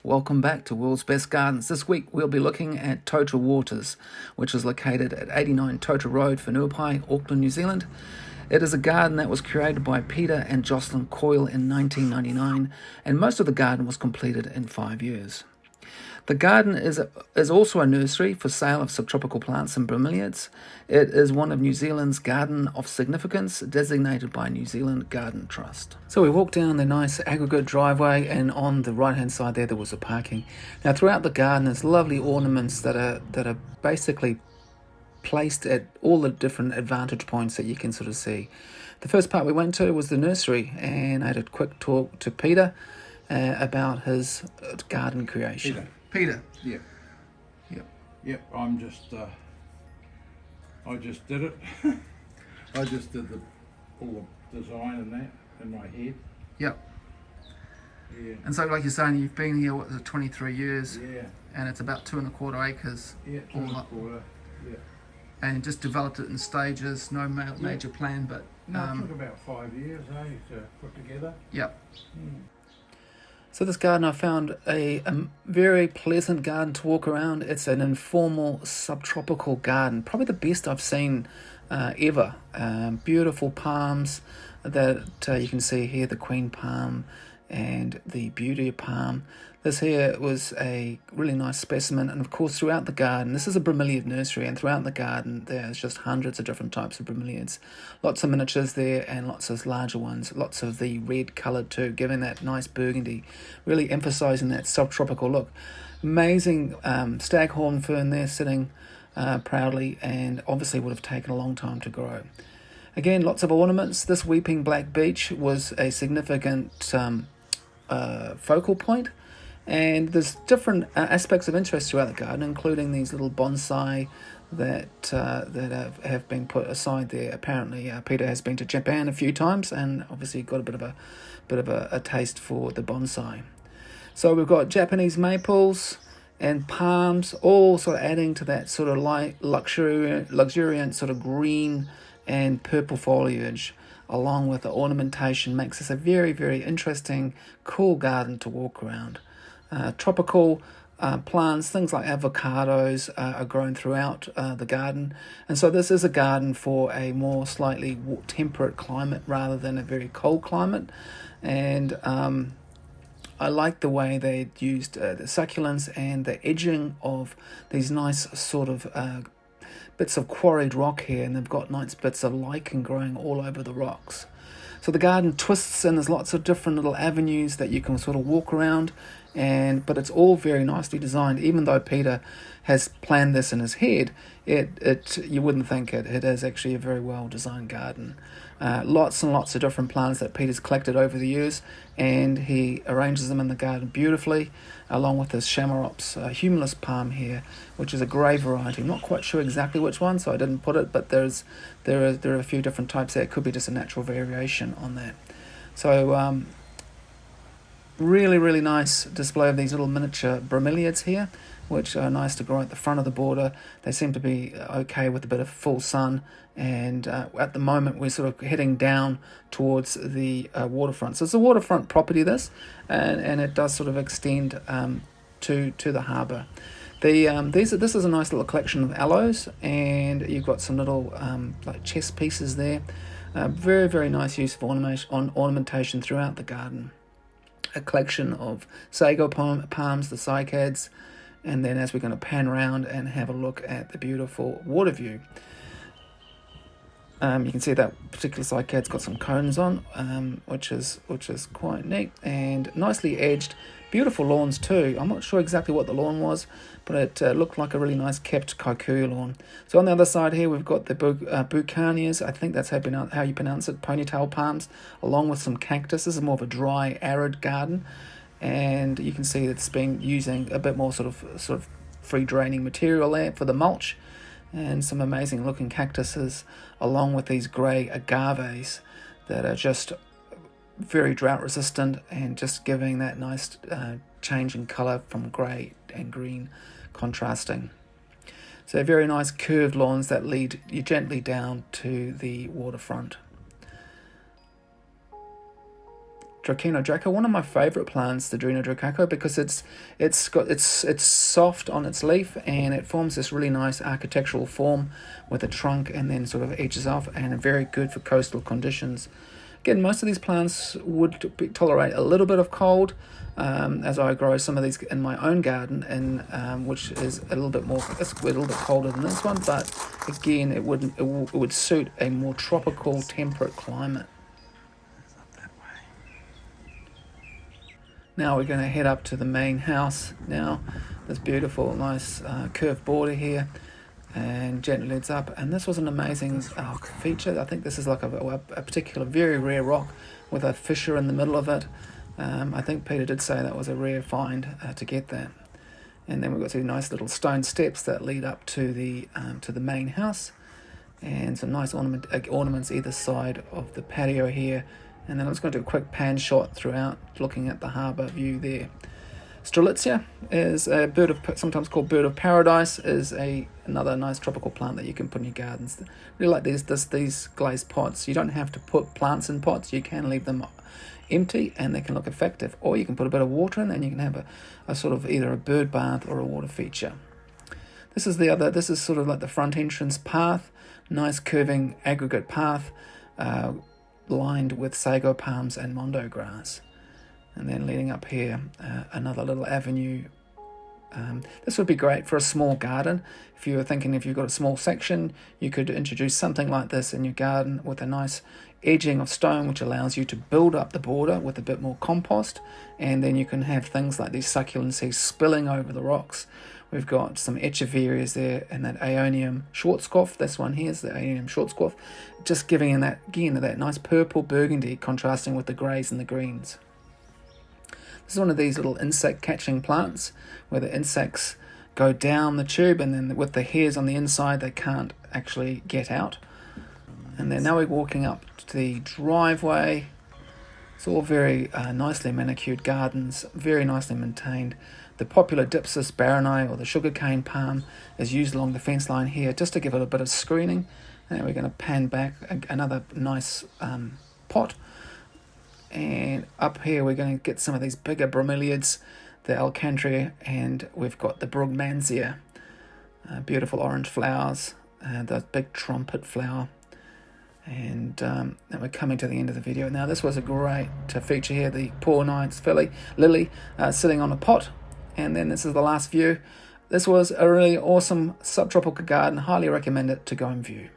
welcome back to World's Best Gardens. This week we'll be looking at Totara Waters, which is located at 89 Totara Road, Whenuapai, Auckland, New Zealand. It is a garden that was created by Peter and Jocelyn Coyle in 1999, and most of the garden was completed in 5 years. The garden is also a nursery for sale of subtropical plants and bromeliads. It is one of New Zealand's garden of significance, designated by New Zealand Garden Trust. So we walked down the nice aggregate driveway, and on the right hand side there was a parking. Now throughout the garden there's lovely ornaments that are basically placed at all the different advantage points that you can sort of see. The first part we went to was the nursery, and I had a quick talk to Peter about his garden creation. Peter. Yep. I just did it. I just did all the design and that in my head. Yep. Yeah. And so, like you're saying, you've been here 23 years. Yeah. And it's about 2.25 acres. Yeah, 2.25. Yeah. And just developed it in stages. No major plan, but no, it took about 5 years, to put together. Yep. Mm. So this garden, I found a very pleasant garden to walk around. It's an informal subtropical garden, probably the best I've seen ever. Beautiful palms that you can see here, the queen palm and the beauty palm. This here was a really nice specimen, and of course throughout the garden, this is a bromeliad nursery, and throughout the garden there's just hundreds of different types of bromeliads. Lots of miniatures there and lots of larger ones, lots of the red coloured too, giving that nice burgundy, really emphasising that subtropical look. Amazing staghorn fern there sitting proudly, and obviously would have taken a long time to grow. Again, lots of ornaments. This weeping black beech was a significant focal point. And there's different aspects of interest throughout the garden, including these little bonsai that have been put aside there. Apparently, Peter has been to Japan a few times, and obviously got a bit of a taste for the bonsai. So we've got Japanese maples and palms, all sort of adding to that sort of light, luxuriant sort of green and purple foliage, along with the ornamentation, makes this a very, very interesting, cool garden to walk around. Tropical plants, things like avocados, are grown throughout the garden, and so this is a garden for a more slightly temperate climate rather than a very cold climate. And I like the way they used the succulents and the edging of these nice sort of bits of quarried rock here, and they've got nice bits of lichen growing all over the rocks. So the garden twists, and there's lots of different little avenues that you can sort of walk around, but it's all very nicely designed. Even though Peter has planned this in his head, you wouldn't think it. It is actually a very well designed garden. Lots and lots of different plants that Peter's collected over the years, and he arranges them in the garden beautifully, along with this Chamaerops humulus palm here, which is a grey variety. I'm not quite sure exactly which one, so I didn't put it, but there are a few different types there. It could be just a natural variation on that. So really, really nice display of these little miniature bromeliads here, which are nice to grow at the front of the border. They seem to be okay with a bit of full sun, and at the moment we're sort of heading down towards the waterfront. So it's a waterfront property, this, and it does sort of extend to the harbour. This is a nice little collection of aloes, and you've got some little like chess pieces there. Very, very nice use of ornamentation throughout the garden. A collection of sago palms, the cycads, and then as we're going to pan around and have a look at the beautiful water view, you can see that particular cycad's got some cones on, which is quite neat, and nicely edged. Beautiful lawns too. I'm not sure exactly what the lawn was, but it looked like a really nice kept kikuyu lawn. So on the other side here we've got the bucanias, I think that's how you pronounce it, ponytail palms, along with some cactus. This is more of a dry, arid garden, and you can see it's been using a bit more sort of free draining material there for the mulch, and some amazing looking cactuses, along with these grey agaves that are just very drought resistant, and just giving that nice change in colour from grey and green contrasting. So very nice curved lawns that lead you gently down to the waterfront. Dracaena Draco, one of my favourite plants, the Dracaena Draco, because it's soft on its leaf, and it forms this really nice architectural form with a trunk, and then sort of edges off, and very good for coastal conditions. Again, most of these plants would tolerate a little bit of cold, as I grow some of these in my own garden, and which is a little bit colder than this one. But again, it would suit a more tropical, temperate climate. Now we're going to head up to the main house. Now, this beautiful, nice curved border here, and gently leads up. And this was an amazing feature. I think this is like a particular very rare rock with a fissure in the middle of it. I think Peter did say that was a rare find to get that. And then we've got these nice little stone steps that lead up to the main house, and some nice ornaments either side of the patio here. And then I'm just going to do a quick pan shot throughout, looking at the harbour view there. Strelitzia is a bird of, sometimes called bird of paradise, is another nice tropical plant that you can put in your gardens. Really like these glazed pots. You don't have to put plants in pots. You can leave them empty, and they can look effective. Or you can put a bit of water in, and you can have a sort of either a bird bath or a water feature. This is sort of like the front entrance path, nice curving aggregate path, lined with sago palms and mondo grass. And then leading up here, another little avenue. This would be great for a small garden. If you were thinking if you've got a small section, you could introduce something like this in your garden with a nice edging of stone, which allows you to build up the border with a bit more compost. And then you can have things like these succulents here spilling over the rocks. We've got some echeverias there, and that Aeonium Schwarzkopf. This one here is the Aeonium Schwarzkopf, just giving in that nice purple burgundy, contrasting with the greys and the greens. This is one of these little insect catching plants where the insects go down the tube, and then with the hairs on the inside they can't actually get out. And then now we're walking up to the driveway. It's all very nicely manicured gardens, very nicely maintained. The popular Dipsis baroni, or the sugarcane palm, is used along the fence line here just to give it a bit of screening. And we're going to pan back another nice pot. And up here we're going to get some of these bigger bromeliads, the alcantria, and we've got the brugmansia, beautiful orange flowers, the big trumpet flower. And we're coming to the end of the video. Now this was a great feature here, the Poor Knight's lily sitting on a pot. And then this is the last view. This was a really awesome subtropical garden. Highly recommend it to go and view.